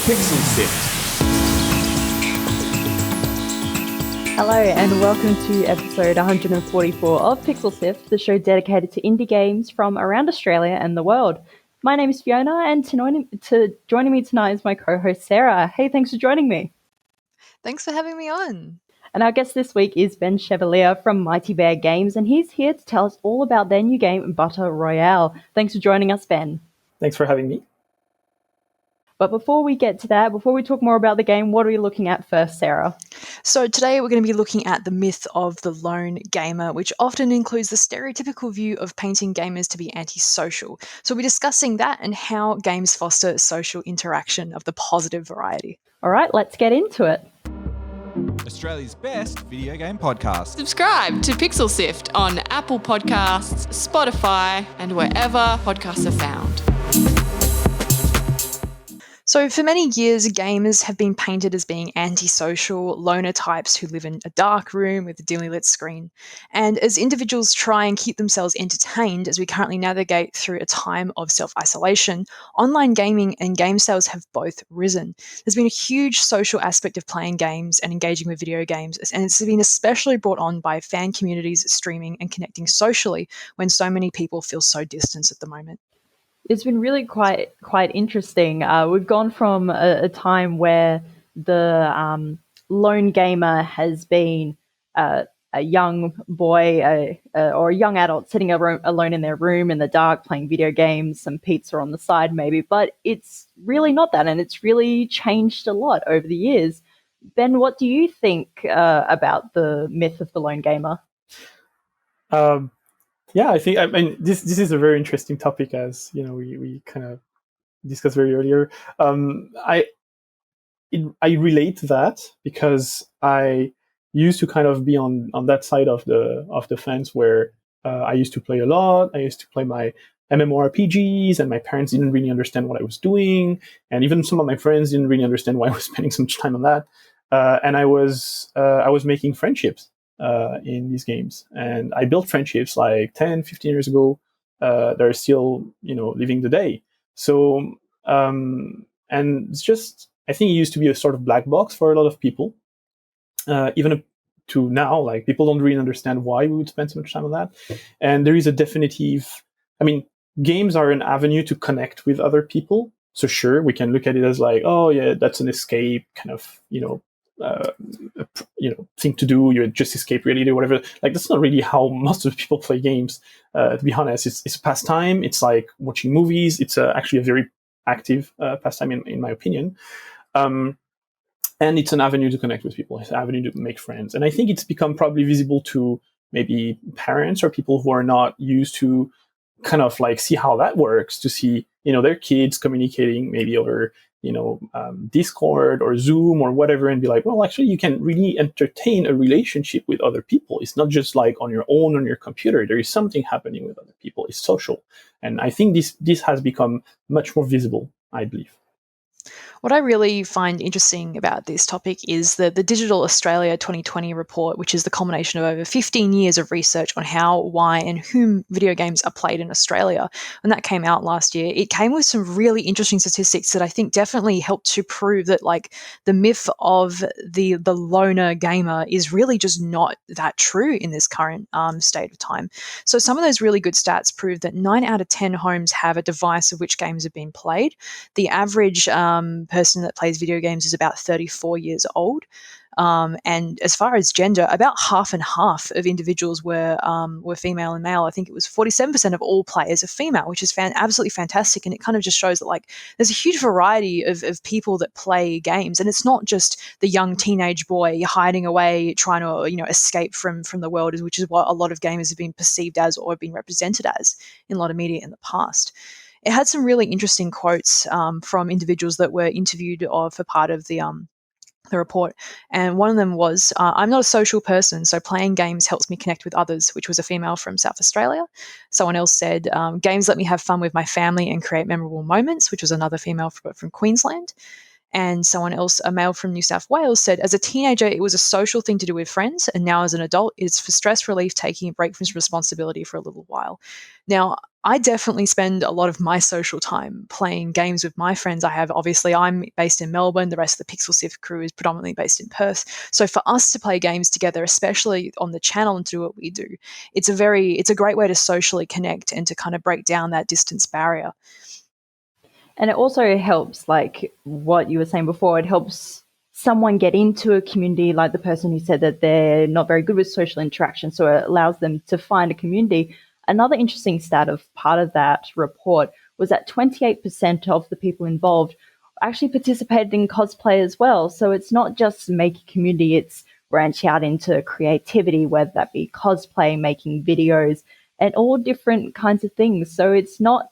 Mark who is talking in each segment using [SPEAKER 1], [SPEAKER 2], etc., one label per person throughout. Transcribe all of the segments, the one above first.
[SPEAKER 1] Pixel Sift.
[SPEAKER 2] Hello and welcome to episode 144 of Pixel Sift, the show dedicated to indie games from around Australia and the world. My name is Fiona, and joining me tonight is my co-host Sarah. Hey, thanks for joining me.
[SPEAKER 3] Thanks for having me on.
[SPEAKER 2] And our guest this week is Ben Chevalier from Mighty Bear Games, and he's here to tell us all about their new game, Butter Royale. Thanks for joining us, Ben.
[SPEAKER 4] Thanks for having me.
[SPEAKER 2] But before we get to that, before we talk more about the game, what are we looking at first, Sarah?
[SPEAKER 3] So today we're going to be looking at the myth of the lone gamer, which often includes the stereotypical view of painting gamers to be antisocial. So we'll be discussing that and how games foster social interaction of the positive variety.
[SPEAKER 2] All right, let's get into it.
[SPEAKER 1] Australia's best video game podcast.
[SPEAKER 5] Subscribe to Pixel Sift on Apple Podcasts, Spotify, and wherever podcasts are found.
[SPEAKER 3] So for many years, gamers have been painted as being antisocial, loner types who live in a dark room with a dimly lit screen. And as individuals try and keep themselves entertained as we currently navigate through a time of self-isolation, online gaming and game sales have both risen. There's been a huge social aspect of playing games and engaging with video games, and it's been especially brought on by fan communities streaming and connecting socially when so many people feel so distant at the moment.
[SPEAKER 2] It's been really quite interesting. We've gone from a time where the lone gamer has been a young boy or a young adult sitting alone in their room in the dark playing video games, some pizza on the side maybe, but it's really not that, and it's really changed a lot over the years. Ben, what do you think about the myth of the lone gamer?
[SPEAKER 4] Yeah, I mean this is a very interesting topic, as you know we kind of discussed very earlier. I relate to that because I used to kind of be on that side of the fence where I used to play a lot. I used to play my MMORPGs, and my parents didn't really understand what I was doing, and even some of my friends didn't really understand why I was spending so much time on that. And I was making friendships in these games, and I built friendships like 10, 15 years ago. They're still, living the day. So, and it's just, I think it used to be a sort of black box for a lot of people. Even up to now, like, people don't really understand why we would spend so much time on that. And there is a definitive, games are an avenue to connect with other people. So sure, we can look at it as like, oh yeah, that's an escape kind of, thing to do. You just escape reality or whatever. Like, that's not really how most of the people play games. To be honest, it's a pastime. It's like watching movies. It's actually a very active pastime in my opinion. And it's an avenue to connect with people. It's an avenue to make friends. And I think it's become probably visible to maybe parents or people who are not used to kind of like see how that works, to see, their kids communicating maybe over Discord or Zoom or whatever, and be like, well, actually, you can really entertain a relationship with other people. It's not just like on your own, on your computer. There is something happening with other people. It's social. And I think this has become much more visible, I believe.
[SPEAKER 3] What I really find interesting about this topic is the Digital Australia 2020 report, which is the culmination of over 15 years of research on how, why, and whom video games are played in Australia. When that came out last year, it came with some really interesting statistics that I think definitely helped to prove that, like, the myth of the loner gamer is really just not that true in this current state of time. So some of those really good stats prove that 9 out of 10 homes have a device of which games have been played. The average person that plays video games is about 34 years old. And as far as gender, about half and half of individuals were female and male. I think it was 47% of all players are female, which is absolutely fantastic. And it kind of just shows that, like, there's a huge variety of people that play games. And it's not just the young teenage boy hiding away, trying to, escape from the world, which is what a lot of gamers have been perceived as or been represented as in a lot of media in the past. It had some really interesting quotes from individuals that were interviewed for part of the report. And one of them was, I'm not a social person, so playing games helps me connect with others, which was a female from South Australia. Someone else said, games let me have fun with my family and create memorable moments, which was another female from Queensland. And someone else, a male from New South Wales, said, as a teenager, it was a social thing to do with friends. And now as an adult, it's for stress relief, taking a break from responsibility for a little while. Now, I definitely spend a lot of my social time playing games with my friends. I'm based in Melbourne. The rest of the Pixel Sift crew is predominantly based in Perth. So for us to play games together, especially on the channel and do what we do, it's a great way to socially connect and to kind of break down that distance barrier.
[SPEAKER 2] And it also helps, like what you were saying before, it helps someone get into a community, like the person who said that they're not very good with social interaction. So it allows them to find a community. Another interesting stat of part of that report was that 28% of the people involved actually participated in cosplay as well. So it's not just make a community, it's branch out into creativity, whether that be cosplay, making videos, and all different kinds of things. So it's not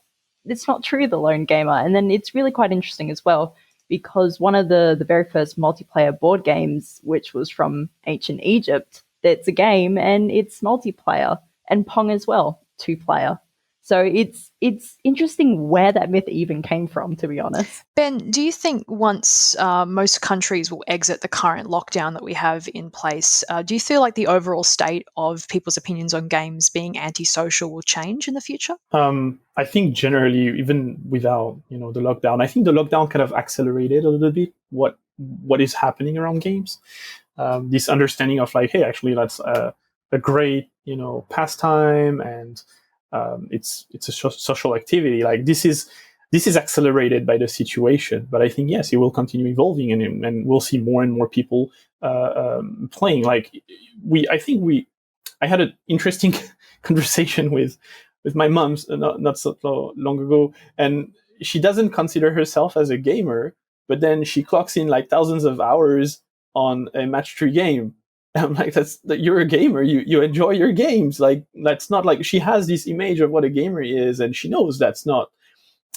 [SPEAKER 2] true the lone gamer. And then it's really quite interesting as well, because one of the very first multiplayer board games, which was from ancient Egypt, it's a game and it's multiplayer, and Pong as well, 2-player. So it's interesting where that myth even came from, to be honest.
[SPEAKER 3] Ben, do you think once most countries will exit the current lockdown that we have in place, do you feel like the overall state of people's opinions on games being antisocial will change in the future?
[SPEAKER 4] I think generally, even without the lockdown, I think the lockdown kind of accelerated a little bit what is happening around games. This understanding of like, hey, actually, that's a great pastime, and it's a social activity. Like this is accelerated by the situation, but I think yes, it will continue evolving, and we'll see more and more people playing. Like I had an interesting conversation with my mom not so long ago, and she doesn't consider herself as a gamer, but then she clocks in like thousands of hours on a match 3 game. And I'm like, you're a gamer. You enjoy your games. Like, that's not like, she has this image of what a gamer is, and she knows that's not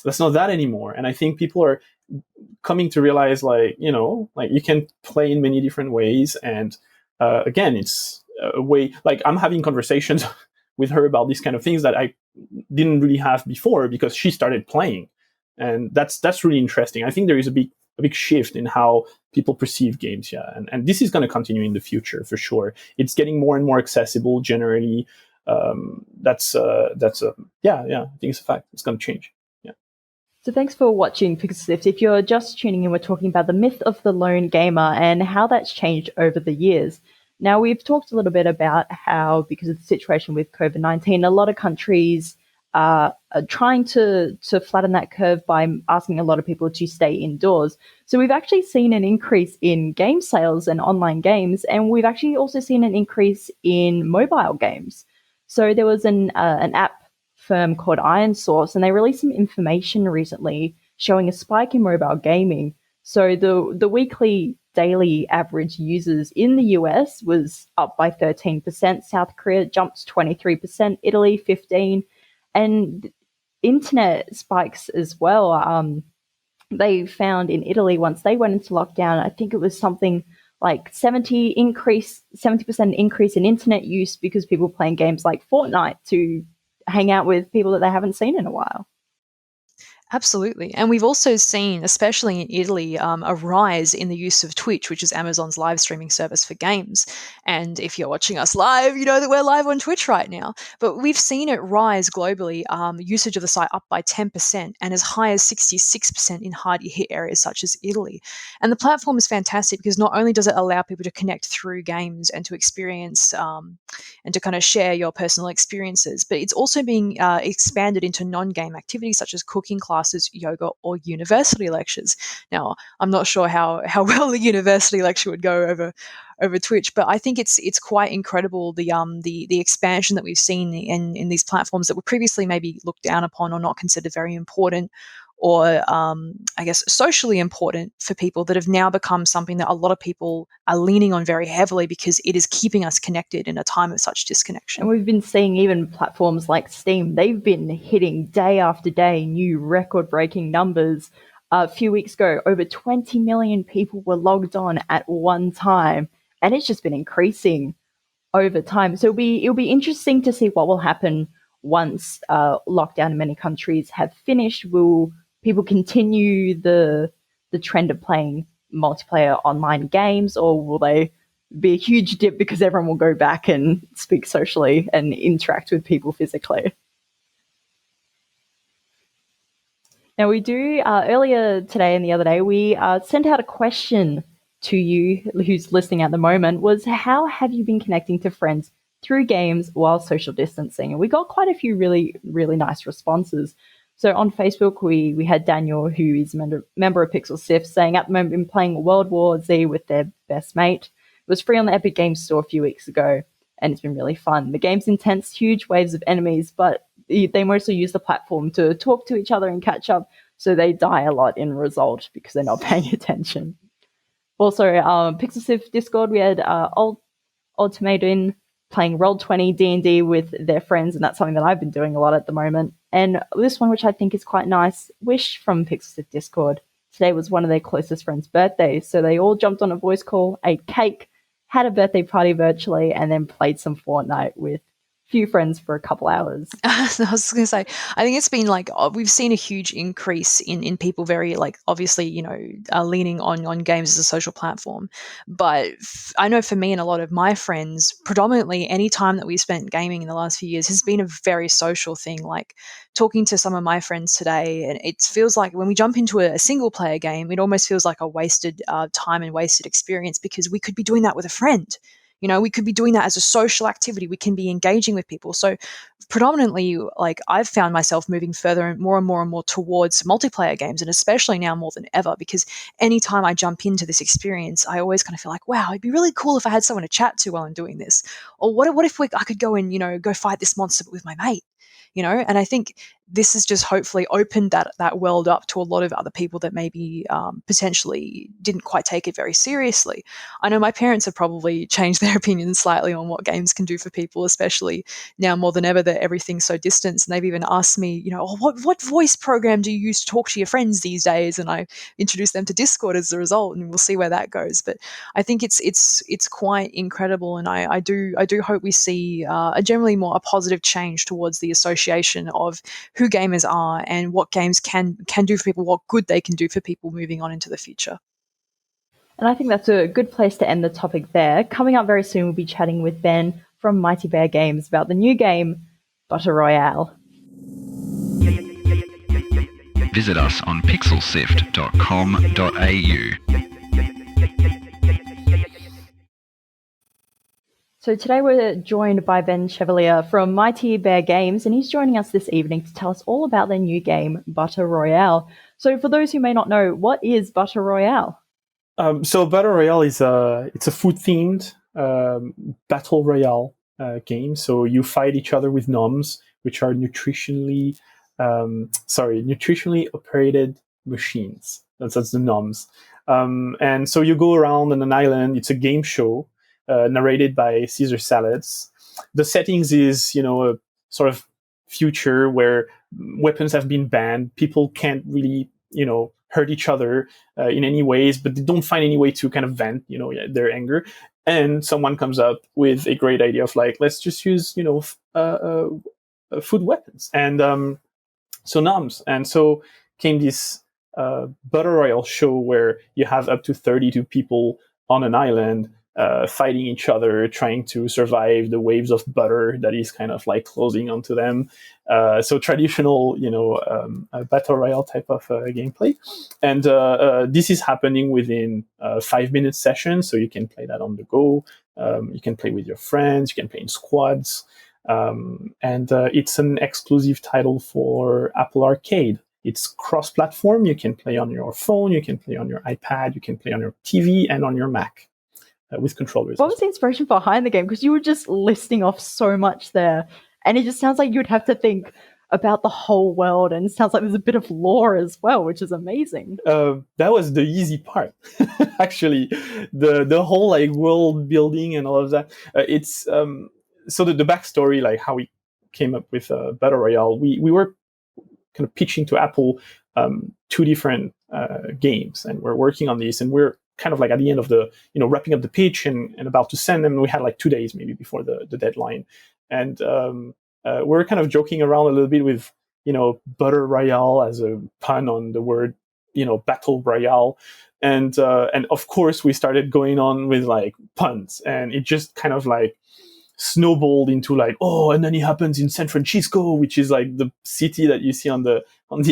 [SPEAKER 4] that anymore. And I think people are coming to realize, like, like you can play in many different ways. And again, it's a way, like I'm having conversations with her about these kind of things that I didn't really have before, because she started playing. And that's really interesting. I think there is a big shift in how people perceive games, and this is going to continue in the future for sure. It's getting more and more accessible generally. I think it's a fact. It's going to change. Yeah.
[SPEAKER 2] So thanks for watching Pixel Sift. If you're just tuning in, we're talking about the myth of the lone gamer and how that's changed over the years. Now, we've talked a little bit about how, because of the situation with COVID-19, a lot of countries are trying to flatten that curve by asking a lot of people to stay indoors. So we've actually seen an increase in game sales and online games, and we've actually also seen an increase in mobile games. So there was an app firm called Iron Source, and they released some information recently showing a spike in mobile gaming. So the weekly daily average users in the US was up by 13%, South Korea jumped 23%, Italy 15%, and internet spikes as well. They found in Italy, once they went into lockdown, I think it was something like 70% increase in internet use, because people playing games like Fortnite to hang out with people that they haven't seen in a while.
[SPEAKER 3] Absolutely. And we've also seen, especially in Italy, a rise in the use of Twitch, which is Amazon's live streaming service for games. And if you're watching us live, you know that we're live on Twitch right now. But we've seen it rise globally, usage of the site up by 10% and as high as 66% in hard-hit areas such as Italy. And the platform is fantastic because not only does it allow people to connect through games and to experience and to kind of share your personal experiences, but it's also being expanded into non-game activities such as cooking classes, yoga, or university lectures. Now, I'm not sure how well the university lecture would go over Twitch, but I think it's quite incredible the expansion that we've seen in these platforms that were previously maybe looked down upon or not considered very important, or I guess socially important for people, that have now become something that a lot of people are leaning on very heavily because it is keeping us connected in a time of such disconnection.
[SPEAKER 2] And we've been seeing even platforms like Steam, they've been hitting day after day new record-breaking numbers. A few weeks ago, over 20 million people were logged on at one time, and it's just been increasing over time. So it'll be interesting to see what will happen once lockdown in many countries have finished. Will people continue the the trend of playing multiplayer online games, or will they be a huge dip because everyone will go back and speak socially and interact with people physically? Now, we do, earlier today and the other day, we sent out a question to you who's listening at the moment, was how have you been connecting to friends through games while social distancing? And we got quite a few really, really nice responses. So on Facebook, we had Daniel, who is a member of Pixel Sift, saying at the moment been playing World War Z with their best mate. It was free on the Epic Games Store a few weeks ago, and it's been really fun. The game's intense, huge waves of enemies, but they mostly use the platform to talk to each other and catch up, so they die a lot in result because they're not paying attention. Also, Pixel Sift Discord, we had Ultimatum playing Roll20 D&D with their friends, and that's something that I've been doing a lot at the moment. And this one, which I think is quite nice, Wish from Pixel Sift Discord. Today was one of their closest friends' birthdays, so they all jumped on a voice call, ate cake, had a birthday party virtually, and then played some Fortnite with few friends for a couple hours.
[SPEAKER 3] I was going to say, I think it's been like, we've seen a huge increase in people very, like, obviously, leaning on games as a social platform. But I know for me and a lot of my friends, predominantly any time that we spent gaming in the last few years has been a very social thing. Like talking to some of my friends today, and it feels like when we jump into a single player game, it almost feels like a wasted time and wasted experience, because we could be doing that with a friend. We could be doing that as a social activity. We can be engaging with people. So predominantly, like, I've found myself moving further and more towards multiplayer games, and especially now more than ever, because anytime I jump into this experience, I always kind of feel like, wow, it'd be really cool if I had someone to chat to while I'm doing this. Or what if I could go and, go fight this monster with my mate? And I think this has just hopefully opened that world up to a lot of other people that maybe potentially didn't quite take it very seriously. I know my parents have probably changed their opinions slightly on what games can do for people, especially now more than ever that everything's so distant. And they've even asked me, what voice program do you use to talk to your friends these days? And I introduced them to Discord as a result, and we'll see where that goes. But I think it's quite incredible, and I do hope we see a generally more a positive change towards the association of who gamers are and what games can do for people, what good they can do for people moving on into the future.
[SPEAKER 2] And I think that's a good place to end the topic there. Coming up very soon, we'll be chatting with Ben from Mighty Bear Games about the new game, Butter Royale.
[SPEAKER 6] Visit us on pixelsift.com.au.
[SPEAKER 2] So today we're joined by Ben Chevalier from Mighty Bear Games, and he's joining us this evening to tell us all about their new game, Butter Royale. So for those who may not know, what is Butter Royale?
[SPEAKER 4] So Butter Royale is it's a food-themed battle royale game. So you fight each other with noms, which are nutritionally operated machines. That's the noms. And so you go around on an island. It's a game show. Narrated by Caesar Salads. The settings is, a sort of future where weapons have been banned. People can't really, hurt each other in any ways, but they don't find any way to kind of vent, their anger. And someone comes up with a great idea of like, let's just use, food weapons and so noms. And so came this Butter Royale show where you have up to 32 people on an island. Fighting each other, trying to survive the waves of butter that is kind of like closing onto them. So traditional, battle royale type of gameplay. And this is happening within 5-minute sessions, so you can play that on the go. You can play with your friends. You can play in squads. And it's an exclusive title for Apple Arcade. It's cross-platform. You can play on your phone. You can play on your iPad. You can play on your TV and on your Mac. With controllers.
[SPEAKER 2] What was the inspiration behind the game? Because you were just listing off so much there, and it just sounds like you'd have to think about the whole world, and it sounds like there's a bit of lore as well, which is amazing.
[SPEAKER 4] That was the easy part, actually. The whole like world building and all of that. It's so the backstory, like how we came up with Battle Royale. We were kind of pitching to Apple 2 different games, and we're working on this, and we're kind of like at the end of the, wrapping up the pitch and about to send them. We had like 2 days maybe before the deadline. And we're kind of joking around a little bit with, Butter Royale as a pun on the word, Battle Royale. And of course we started going on with like puns, and it just kind of like snowballed into like, oh, and then it happens in San Francisco, which is like the city that you see on the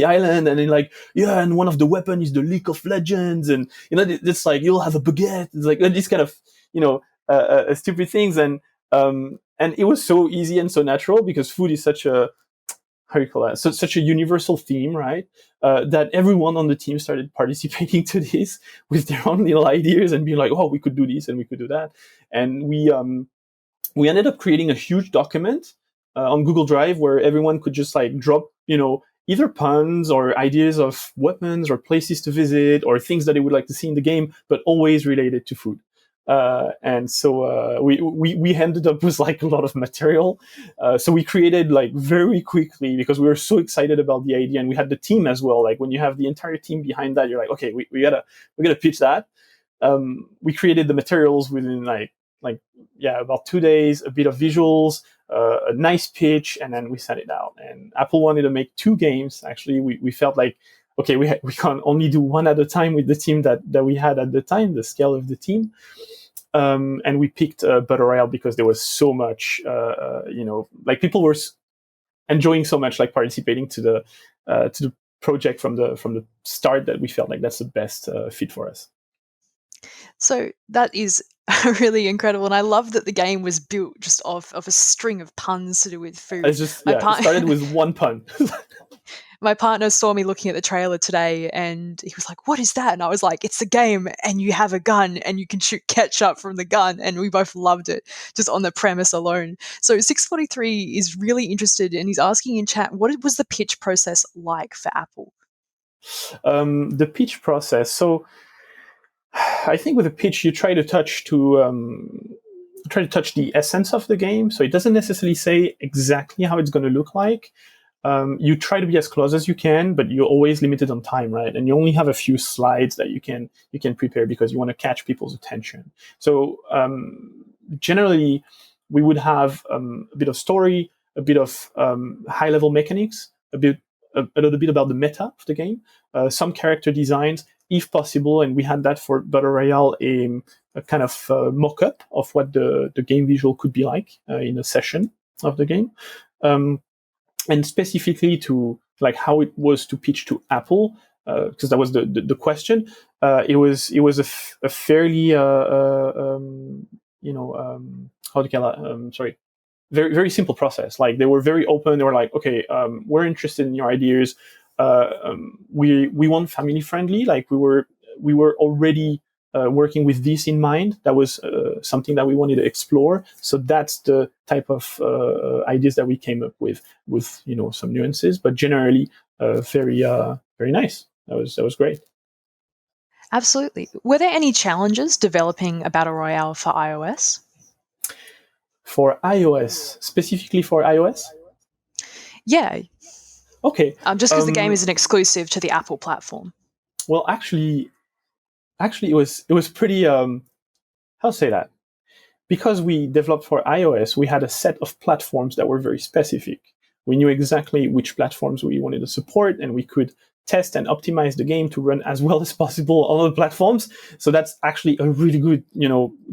[SPEAKER 4] island, and then like, yeah, and one of the weapons is the League of Legends, and it's like you'll have a baguette. It's like these kind of stupid things, and it was so easy and so natural because food is such a, how do you call that? So such a universal theme, right? That everyone on the team started participating to this with their own little ideas and being like, oh, we could do this and we could do that, and we ended up creating a huge document on Google Drive where everyone could just like drop, either puns or ideas of weapons or places to visit or things that they would like to see in the game, but always related to food. And so we ended up with like a lot of material. So we created like very quickly because we were so excited about the idea, and we had the team as well. Like when you have the entire team behind that, you're like, okay, we gotta pitch that. We created the materials within about 2 days, a bit of visuals, a nice pitch, and then we sent it out. And Apple wanted to make 2 games. Actually, we felt like, okay, we can't only do one at a time with the team that we had at the time, the scale of the team. And we picked Butter Royale because there was so much, like people were enjoying so much, like participating to the project from the start, that we felt like that's the best fit for us.
[SPEAKER 3] So that is really incredible, and I love that the game was built just of a string of puns to do with food.
[SPEAKER 4] It started with one pun.
[SPEAKER 3] My partner saw me looking at the trailer today, and he was like, "What is that?" And I was like, "It's a game, and you have a gun, and you can shoot ketchup from the gun." And we both loved it just on the premise alone. So 643 is really interested, and he's asking in chat, what was the pitch process like for Apple?
[SPEAKER 4] The pitch process. So I think with a pitch, you try to touch the essence of the game. So it doesn't necessarily say exactly how it's going to look like. You try to be as close as you can, but you're always limited on time, right? And you only have a few slides that you can prepare because you want to catch people's attention. So generally, we would have a bit of story, a bit of high-level mechanics, a little bit about the meta of the game, some character designs, if possible, and we had that for Butter Royale, a kind of mock-up of what the game visual could be like in a session of the game. And specifically to like how it was to pitch to Apple, because that was the question. It was a fairly very very simple process. Like they were very open. They were like, okay, we're interested in your ideas. We want family friendly. Like we were already working with this in mind. That was something that we wanted to explore. So that's the type of ideas that we came up with some nuances, but generally very very nice. That was great.
[SPEAKER 3] Absolutely. Were there any challenges developing a Battle Royale for iOS?
[SPEAKER 4] For iOS, specifically for iOS?
[SPEAKER 3] Yeah.
[SPEAKER 4] Okay.
[SPEAKER 3] Just because the game is an exclusive to the Apple platform.
[SPEAKER 4] Well, actually, it was pretty. How to say that? Because we developed for iOS, we had a set of platforms that were very specific. We knew exactly which platforms we wanted to support, and we could test and optimize the game to run as well as possible on other platforms. So that's actually a really good,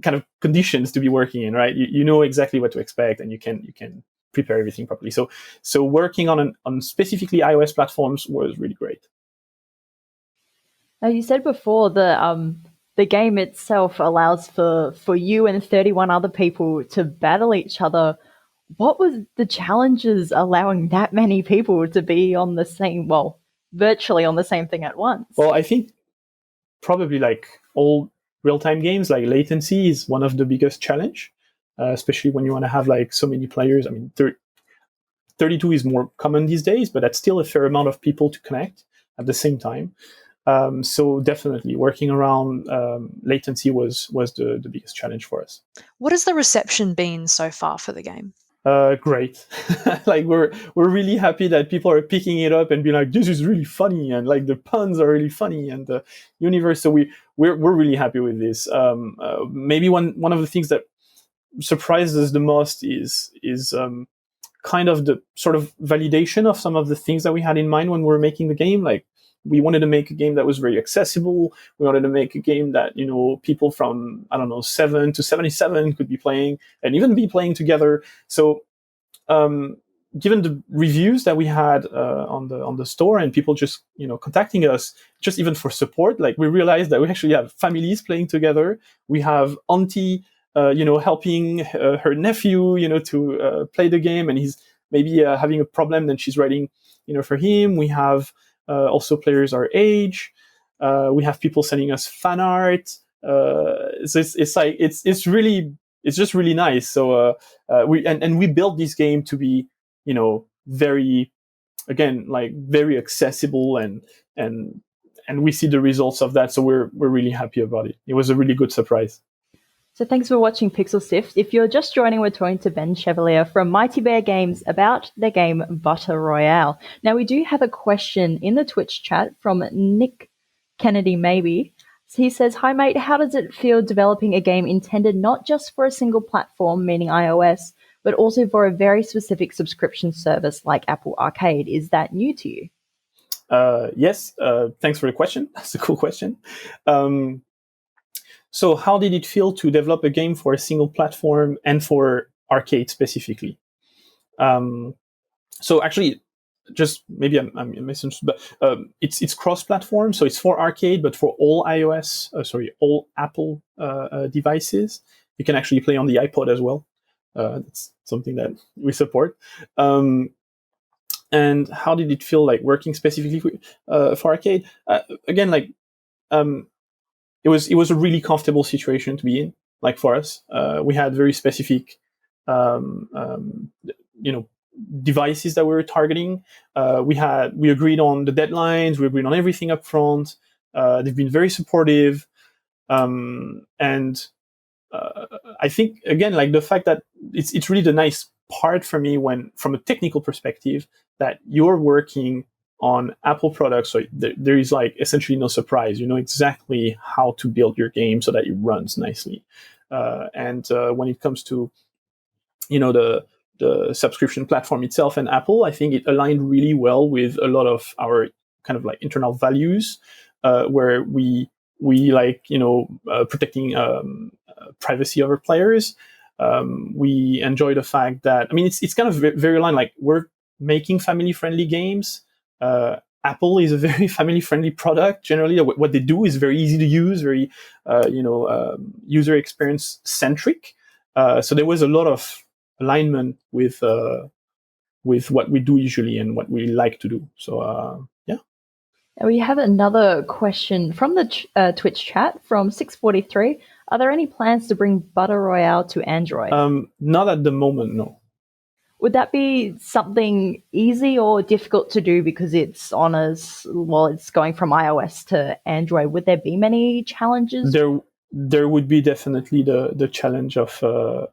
[SPEAKER 4] kind of conditions to be working in, right? You know exactly what to expect, and you can prepare everything properly. So working on specifically iOS platforms was really great.
[SPEAKER 2] Now, you said before that the game itself allows for you and 31 other people to battle each other. What was the challenges allowing that many people to be on the same, virtually on the same thing at once?
[SPEAKER 4] Well, I think probably like all real-time games, like latency is one of the biggest challenge, especially when you want to have like so many players. I mean, 32 is more common these days, but that's still a fair amount of people to connect at the same time. So definitely working around latency was the biggest challenge for us.
[SPEAKER 3] What has the reception been so far for the game?
[SPEAKER 4] Great. Like we're really happy that people are picking it up and being like, this is really funny, and like the puns are really funny, and the universe. So we're really happy with this. Maybe one of the things that surprised us the most is kind of the sort of validation of some of the things that we had in mind when we were making the game. Like we wanted to make a game that was very accessible. We wanted to make a game that, people from, 7 to 77 could be playing and even be playing together. So, given the reviews that we had on the store and people just contacting us just even for support, like we realized that we actually have families playing together. We have auntie helping her nephew to play the game, and he's maybe having a problem, then she's writing for him. We have also players our age. We have people sending us fan art. So it's just really nice. So we built this game to be very, again, like very accessible, and we see the results of that. So we're really happy about it. It was a really good surprise.
[SPEAKER 2] So thanks for watching Pixel Sift. If you're just joining, we're talking to Ben Chevalier from Mighty Bear Games about their game Butter Royale. Now, we do have a question in the Twitch chat from Nick Kennedy, maybe. He says, "Hi, mate. How does it feel developing a game intended not just for a single platform, meaning iOS, but also for a very specific subscription service like Apple Arcade? Is that new to you?"
[SPEAKER 4] Yes. Thanks for the question. That's a cool question. So how did it feel to develop a game for a single platform and for arcade specifically? So actually, just maybe I'm misunderstood, but it's cross-platform, so it's for arcade, but for all all Apple devices. You can actually play on the iPod as well. That's something that we support. And how did it feel like working specifically for arcade? Again, like. It was a really comfortable situation to be in, like for us. We had very specific, devices that we were targeting. We agreed on the deadlines. We agreed on everything up front. They've been very supportive. And I think, again, like the fact that it's really the nice part for me when, from a technical perspective, that you're working on Apple products, so there is like essentially no surprise. You know exactly how to build your game so that it runs nicely. And when it comes to, the subscription platform itself and Apple, I think it aligned really well with a lot of our kind of like internal values, where we like, protecting privacy of our players. We enjoy the fact that, it's kind of very aligned, like we're making family-friendly games. Apple is a very family-friendly product. Generally, what they do is very easy to use, very, user experience centric. So there was a lot of alignment with what we do usually and what we like to do. So yeah.
[SPEAKER 2] We have another question from the Twitch chat from 643. Are there any plans to bring Butter Royale to Android?
[SPEAKER 4] Not at the moment, no.
[SPEAKER 2] Would that be something easy or difficult to do because it's it's going from iOS to Android? Would there be many challenges?
[SPEAKER 4] There would be definitely the challenge of the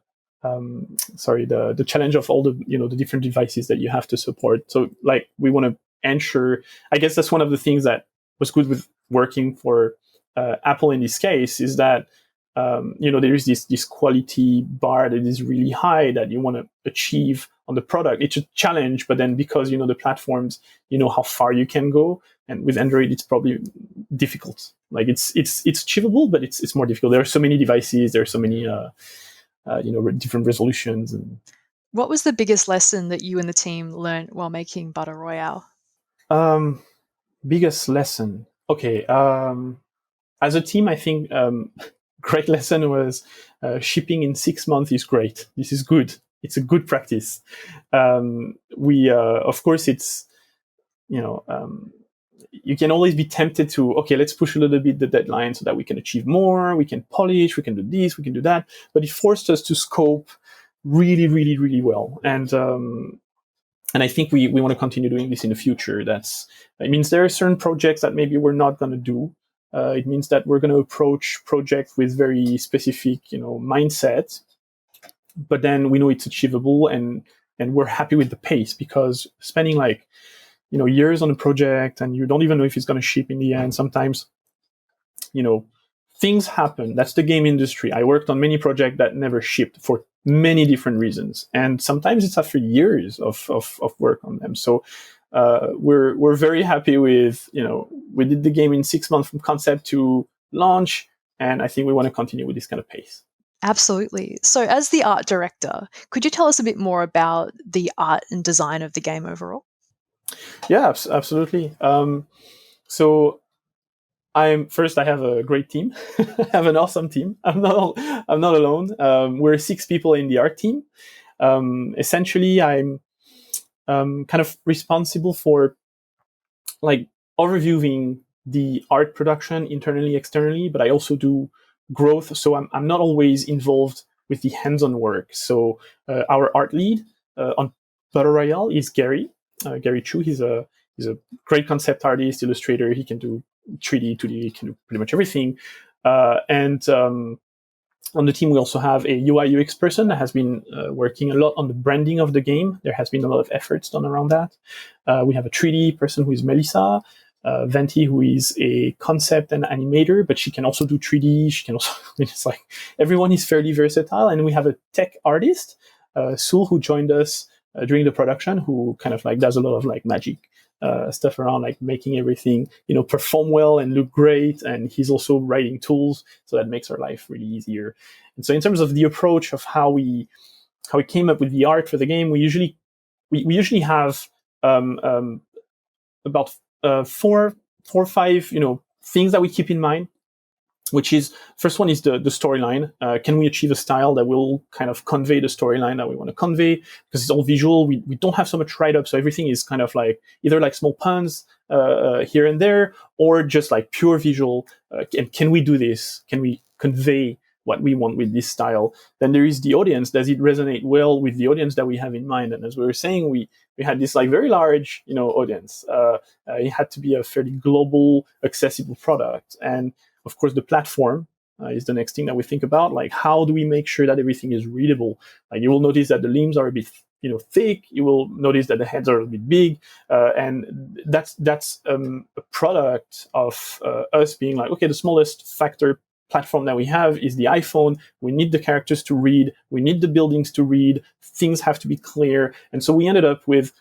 [SPEAKER 4] challenge of all the the different devices that you have to support. So like we want to ensure, I guess that's one of the things that was good with working for Apple in this case, is that there is this quality bar that is really high that you want to achieve on the product. It's a challenge, but then because the platforms, how far you can go, and with Android it's probably difficult. Like it's achievable, but it's more difficult. There are so many devices, there are so many different resolutions. And
[SPEAKER 3] what was the biggest lesson that you and the team learned while making Butter Royale?
[SPEAKER 4] Biggest lesson. Okay. As a team, I think great lesson was shipping in 6 months is great. This is good. It's a good practice. We of course, it's you can always be tempted to, okay, let's push a little bit the deadline so that we can achieve more, we can polish, we can do this, we can do that. But it forced us to scope really, really, really well. And I think we want to continue doing this in the future. It means there are certain projects that maybe we're not going to do. It means that we're going to approach projects with very specific, mindset, but then we know it's achievable, and we're happy with the pace, because spending years on a project and you don't even know if it's going to ship in the end. Sometimes, things happen. That's the game industry. I worked on many projects that never shipped for many different reasons. And sometimes it's after years of work on them. So we're very happy with, we did the game in 6 months from concept to launch, and I think we want to continue with this kind of pace.
[SPEAKER 3] Absolutely. So, as the art director, could you tell us a bit more about the art and design of the game overall?
[SPEAKER 4] Yeah, absolutely. So I have a great team. I have an awesome team. I'm not alone. We're 6 people in the art team. Essentially, I'm kind of responsible for like overviewing the art production internally, externally, but I also do growth. So I'm not always involved with the hands-on work. So our art lead on Butter Royale is Gary. Gary Chu. He's a great concept artist, illustrator. He can do 3D, 2D, he can do pretty much everything. And on the team, we also have a UI UX person that has been working a lot on the branding of the game. There has been a lot of efforts done around that. We have a 3D person who is Melissa, Venti, who is a concept and animator, but she can also do 3D. She can also, it's like everyone is fairly versatile. And we have a tech artist, Sul, who joined us during the production, who kind of like does a lot of like magic stuff around like making everything perform well and look great. And he's also writing tools, so that makes our life really easier. And so in terms of the approach of how we came up with the art for the game, we usually have about 4 or 5 things that we keep in mind. Which is, first one is the storyline. Can we achieve a style that will kind of convey the storyline that we want to convey? Because it's all visual. We don't have so much write-up, so everything is kind of like either like small puns here and there, or just like pure visual. And can we do this? Can we convey what we want with this style? Then there is the audience. Does it resonate well with the audience that we have in mind? And as we were saying, we had this like very large audience. It had to be a fairly global, accessible product. And of course, the platform is the next thing that we think about. Like, how do we make sure that everything is readable? Like, you will notice that the limbs are a bit, thick. You will notice that the heads are a bit big, and that's a product of us being like, okay, the smallest factor platform that we have is the iPhone. We need the characters to read. We need the buildings to read. Things have to be clear, and so we ended up with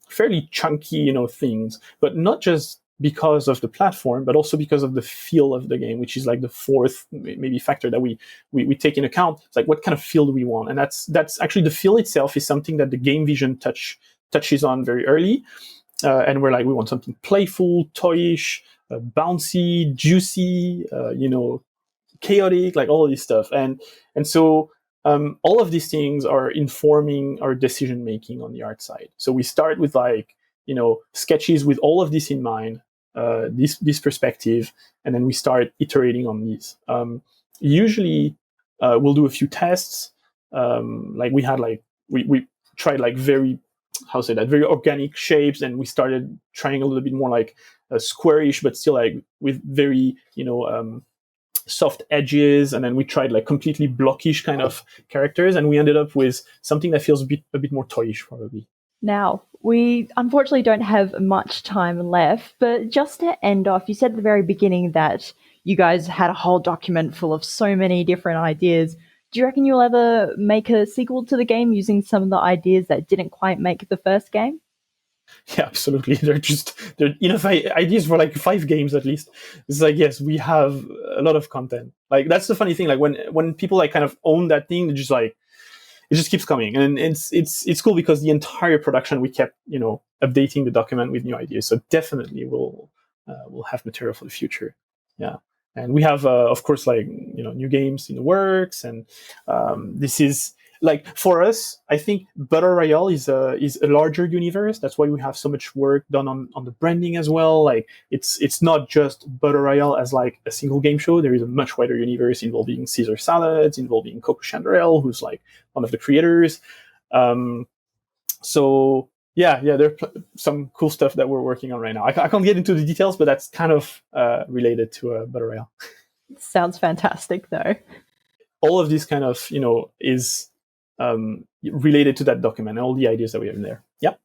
[SPEAKER 4] fairly chunky, things, but not just because of the platform, but also because of the feel of the game, which is like the fourth maybe factor that we take in account. It's like, what kind of feel do we want? And that's actually, the feel itself is something that the game vision touches on very early. And we're like, we want something playful, toyish, bouncy, juicy, chaotic, like all of this stuff. And so all of these things are informing our decision making on the art side. So we start with like, sketches with all of this in mind, this perspective, and then we start iterating on these. Usually, we'll do a few tests. Like we had we tried like very organic shapes, and we started trying a little bit more like squarish, but still like with very soft edges, and then we tried like completely blockish kind of characters, and we ended up with something that feels a bit more toyish, probably.
[SPEAKER 2] Now, we unfortunately don't have much time left, but just to end off, you said at the very beginning that you guys had a whole document full of so many different ideas. Do you reckon you'll ever make a sequel to the game using some of the ideas that didn't quite make the first game?
[SPEAKER 4] Yeah, absolutely. They're enough ideas for like 5 games at least. It's like, yes, we have a lot of content. Like, that's the funny thing. Like when people like kind of own that thing, they're just like, it just keeps coming, and it's cool because the entire production we kept updating the document with new ideas. So definitely we'll have material for the future. Yeah, and we have of course like new games in the works, and this is like, for us, I think Butter Royale is a larger universe. That's why we have so much work done on the branding as well. Like, it's not just Butter Royale as like a single game show. There is a much wider universe involving Caesar Salads, involving Coco Chanderelle, who's like one of the creators. So yeah, there's some cool stuff that we're working on right now. I can't get into the details, but that's kind of related to Butter Royale.
[SPEAKER 2] Sounds fantastic, though.
[SPEAKER 4] All of this kind of is related to that document and all the ideas that we have in there. Yep.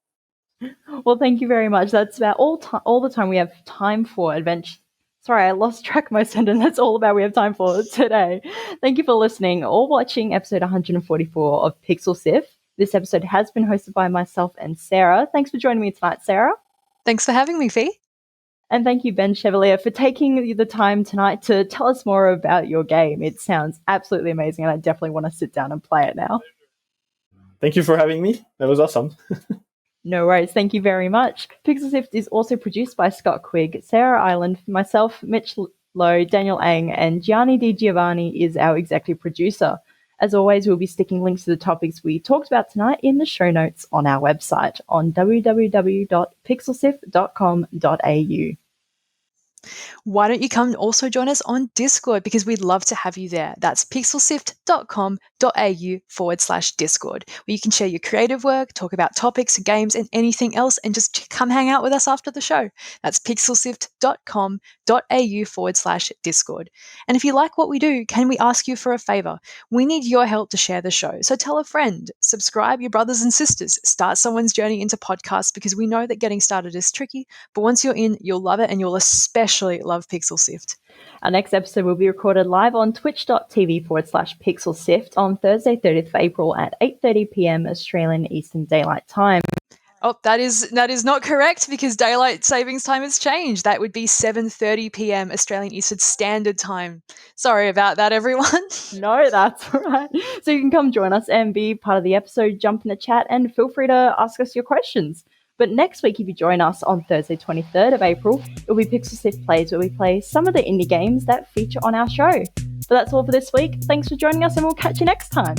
[SPEAKER 2] Well, thank you very much. That's about all the time we have time for adventure. Sorry, I lost track of my sentence. That's all about we have time for today. Thank you for listening or watching episode 144 of Pixel Sift. This episode has been hosted by myself and Sarah. Thanks for joining me tonight, Sarah.
[SPEAKER 3] Thanks for having me, Fee.
[SPEAKER 2] And thank you, Ben Chevalier, for taking the time tonight to tell us more about your game. It sounds absolutely amazing, and I definitely want to sit down and play it now. Thank
[SPEAKER 4] you for having me. That was awesome.
[SPEAKER 2] No worries. Thank you very much. Pixel Sift is also produced by Scott Quigg, Sarah Ireland, myself, Mitch Lowe, Daniel Ang, and Gianni Di Giovanni is our executive producer. As always, we'll be sticking links to the topics we talked about tonight in the show notes on our website on www.pixelsift.com.au.
[SPEAKER 3] Why don't you come also join us on Discord, because we'd love to have you there. That's pixelsift.com.au/Discord, where you can share your creative work, talk about topics, games, and anything else, and just come hang out with us after the show. That's pixelsift.com.au/Discord. And if you like what we do, can we ask you for a favor? We need your help to share the show. So tell a friend, subscribe your brothers and sisters, start someone's journey into podcasts, because we know that getting started is tricky, but once you're in, you'll love it, and you'll especially love Pixel Sift.
[SPEAKER 2] Our next episode will be recorded live on twitch.tv/Pixel Sift on Thursday, 30th of April at 8:30 p.m. Australian Eastern Daylight Time.
[SPEAKER 3] Oh, that is not correct, because daylight savings time has changed. That would be 7:30 p.m. Australian Eastern Standard Time. Sorry about that, everyone.
[SPEAKER 2] No, that's all right. So you can come join us and be part of the episode, jump in the chat, and feel free to ask us your questions. But next week, if you join us on Thursday, 23rd of April, it'll be Pixel Sift Plays, where we play some of the indie games that feature on our show. But that's all for this week. Thanks for joining us, and we'll catch you next time.